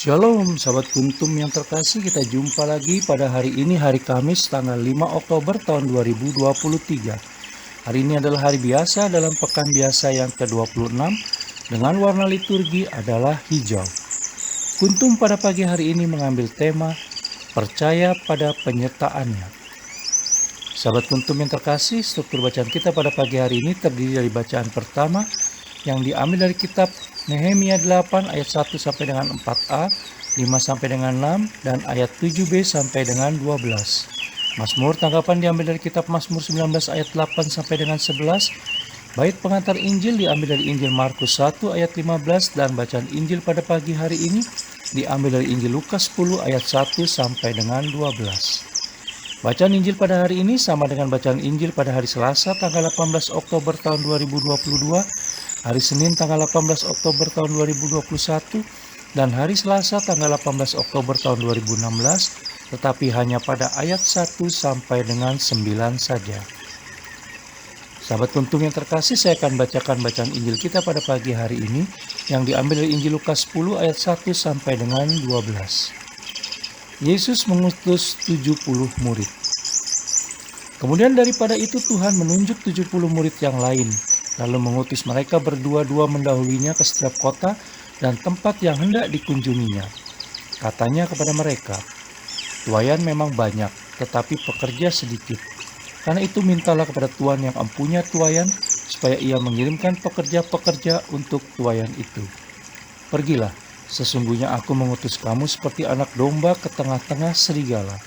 Shalom sahabat Kuntum yang terkasih, kita jumpa lagi pada hari ini, hari Kamis tanggal 5 Oktober tahun 2023. Hari ini adalah hari biasa dalam pekan biasa yang ke-26 dengan warna liturgi adalah hijau. Kuntum pada pagi hari ini mengambil tema percaya pada penyertaannya. Sahabat Kuntum yang terkasih, struktur bacaan kita pada pagi hari ini terdiri dari bacaan pertama yang diambil dari kitab Nehemia 8 ayat 1 sampai dengan 4a, 5 sampai dengan 6, dan ayat 7b sampai dengan 12. Mazmur tanggapan diambil dari kitab Mazmur 19 ayat 8 sampai dengan 11. Bait pengantar Injil diambil dari Injil Markus 1 ayat 15, dan bacaan Injil pada pagi hari ini diambil dari Injil Lukas 10 ayat 1 sampai dengan 12. Bacaan Injil pada hari ini sama dengan bacaan Injil pada hari Selasa tanggal 18 Oktober tahun 2022, hari Senin tanggal 18 Oktober tahun 2021, dan hari Selasa tanggal 18 Oktober tahun 2016, tetapi hanya pada ayat 1 sampai dengan 9 saja. Sahabat Kuntum yang terkasih, saya akan bacakan bacaan Injil kita pada pagi hari ini yang diambil dari Injil Lukas 10 ayat 1 sampai dengan 12. Yesus mengutus 70 murid. Kemudian daripada itu Tuhan menunjuk 70 murid yang lain, lalu mengutus mereka berdua-dua mendahulinya ke setiap kota dan tempat yang hendak dikunjunginya. Katanya kepada mereka, "Tuayan memang banyak, tetapi pekerja sedikit. Karena itu mintalah kepada Tuhan yang empunya tuayan, supaya ia mengirimkan pekerja-pekerja untuk tuayan itu. Pergilah, sesungguhnya aku mengutus kamu seperti anak domba ke tengah-tengah serigala.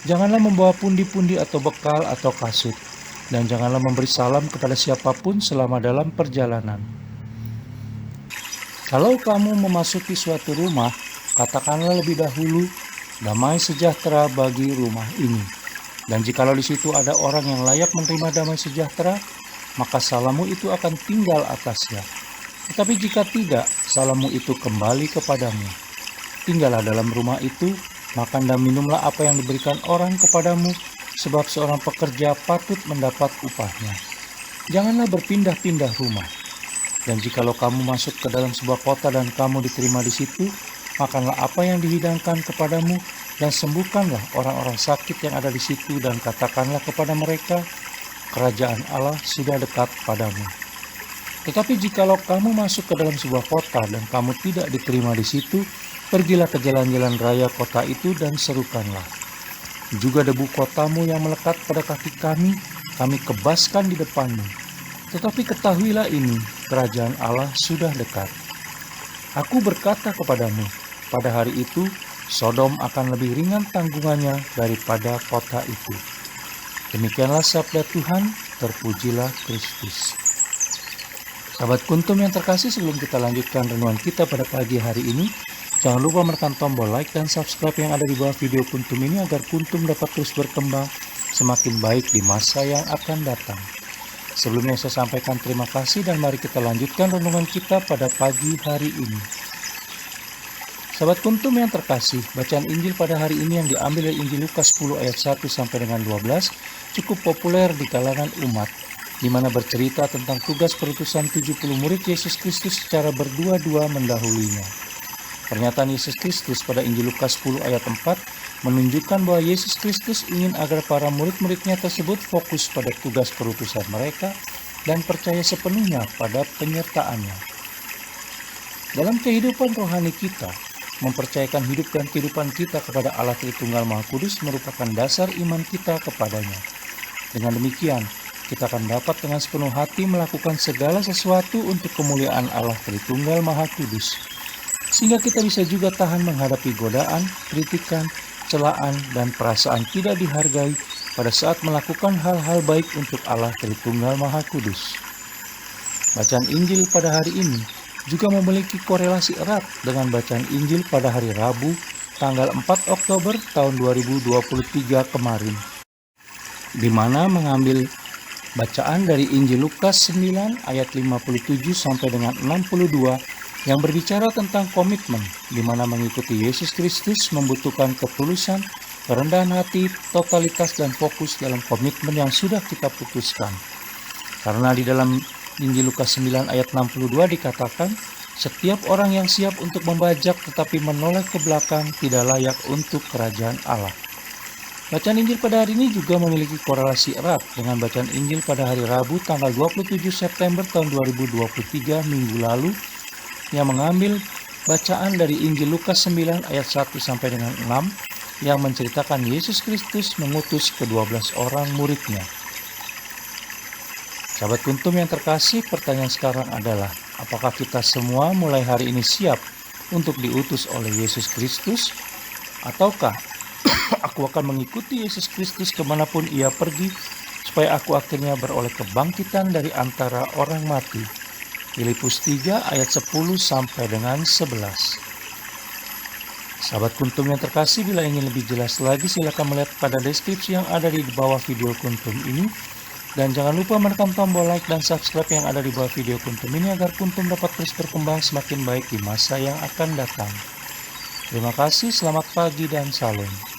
Janganlah membawa pundi-pundi atau bekal atau kasut, dan janganlah memberi salam kepada siapapun selama dalam perjalanan. Kalau kamu memasuki suatu rumah, katakanlah lebih dahulu, damai sejahtera bagi rumah ini. Dan jikalau di situ ada orang yang layak menerima damai sejahtera, maka salammu itu akan tinggal atasnya. Tetapi jika tidak, salammu itu kembali kepadamu. Tinggallah dalam rumah itu, makan dan minumlah apa yang diberikan orang kepadamu, sebab seorang pekerja patut mendapat upahnya. Janganlah berpindah-pindah rumah. Dan jikalau kamu masuk ke dalam sebuah kota dan kamu diterima di situ, makanlah apa yang dihidangkan kepadamu, dan sembuhkanlah orang-orang sakit yang ada di situ, dan katakanlah kepada mereka, kerajaan Allah sudah dekat padamu. Tetapi jikalau kamu masuk ke dalam sebuah kota dan kamu tidak diterima di situ, pergilah ke jalan-jalan raya kota itu dan serukanlah, juga debu kotamu yang melekat pada kaki kami kebaskan di depanmu. Tetapi ketahuilah ini, kerajaan Allah sudah dekat. Aku berkata kepadamu, pada hari itu Sodom akan lebih ringan tanggungannya daripada kota itu." Demikianlah sabda Tuhan, terpujilah Kristus. Sahabat Kuntum yang terkasih, sebelum kita lanjutkan renungan kita pada pagi hari ini, jangan lupa menekan tombol like dan subscribe yang ada di bawah video Kuntum ini agar Kuntum dapat terus berkembang semakin baik di masa yang akan datang. Sebelumnya saya sampaikan terima kasih dan mari kita lanjutkan renungan kita pada pagi hari ini. Sahabat Kuntum yang terkasih, bacaan Injil pada hari ini yang diambil dari Injil Lukas 10 ayat 1 sampai dengan 12 cukup populer di kalangan umat, di mana bercerita tentang tugas perutusan 70 murid Yesus Kristus secara berdua-dua mendahulinya. Pernyataan Yesus Kristus pada Injil Lukas 10 ayat 4 menunjukkan bahwa Yesus Kristus ingin agar para murid-muridnya tersebut fokus pada tugas perutusan mereka dan percaya sepenuhnya pada penyertaannya. Dalam kehidupan rohani kita, mempercayakan hidup dan kehidupan kita kepada Allah Tritunggal Maha Kudus merupakan dasar iman kita kepadanya. Dengan demikian, kita akan dapat dengan sepenuh hati melakukan segala sesuatu untuk kemuliaan Allah Tritunggal Maha Kudus, sehingga kita bisa juga tahan menghadapi godaan, kritikan, celaan, dan perasaan tidak dihargai pada saat melakukan hal-hal baik untuk Allah Tritunggal Maha Kudus. Bacaan Injil pada hari ini juga memiliki korelasi erat dengan bacaan Injil pada hari Rabu, tanggal 4 Oktober tahun 2023 kemarin, di mana mengambil bacaan dari Injil Lukas 9 ayat 57 sampai dengan 62 yang berbicara tentang komitmen, di mana mengikuti Yesus Kristus membutuhkan ketulusan, kerendahan hati, totalitas, dan fokus dalam komitmen yang sudah kita putuskan. Karena di dalam Injil Lukas 9 ayat 62 dikatakan, Setiap orang yang siap untuk membajak tetapi menoleh ke belakang tidak layak untuk kerajaan Allah. Bacaan Injil pada hari ini juga memiliki korelasi erat dengan bacaan Injil pada hari Rabu tanggal 27 September tahun 2023 minggu lalu yang mengambil bacaan dari Injil Lukas 9 ayat 1 sampai dengan 6 yang menceritakan Yesus Kristus mengutus ke-12 orang muridnya. Sahabat Kuntum yang terkasih, pertanyaan sekarang adalah, apakah kita semua mulai hari ini siap untuk diutus oleh Yesus Kristus? Ataukah aku akan mengikuti Yesus Kristus kemanapun ia pergi, supaya aku akhirnya beroleh kebangkitan dari antara orang mati? Filipus 3 ayat 10 sampai dengan 11. Sahabat Kuntum yang terkasih, bila ingin lebih jelas lagi silakan melihat pada deskripsi yang ada di bawah video Kuntum ini. Dan jangan lupa menekan tombol like dan subscribe yang ada di bawah video Kuntum ini agar Kuntum dapat terus berkembang semakin baik di masa yang akan datang. Terima kasih, selamat pagi dan salam.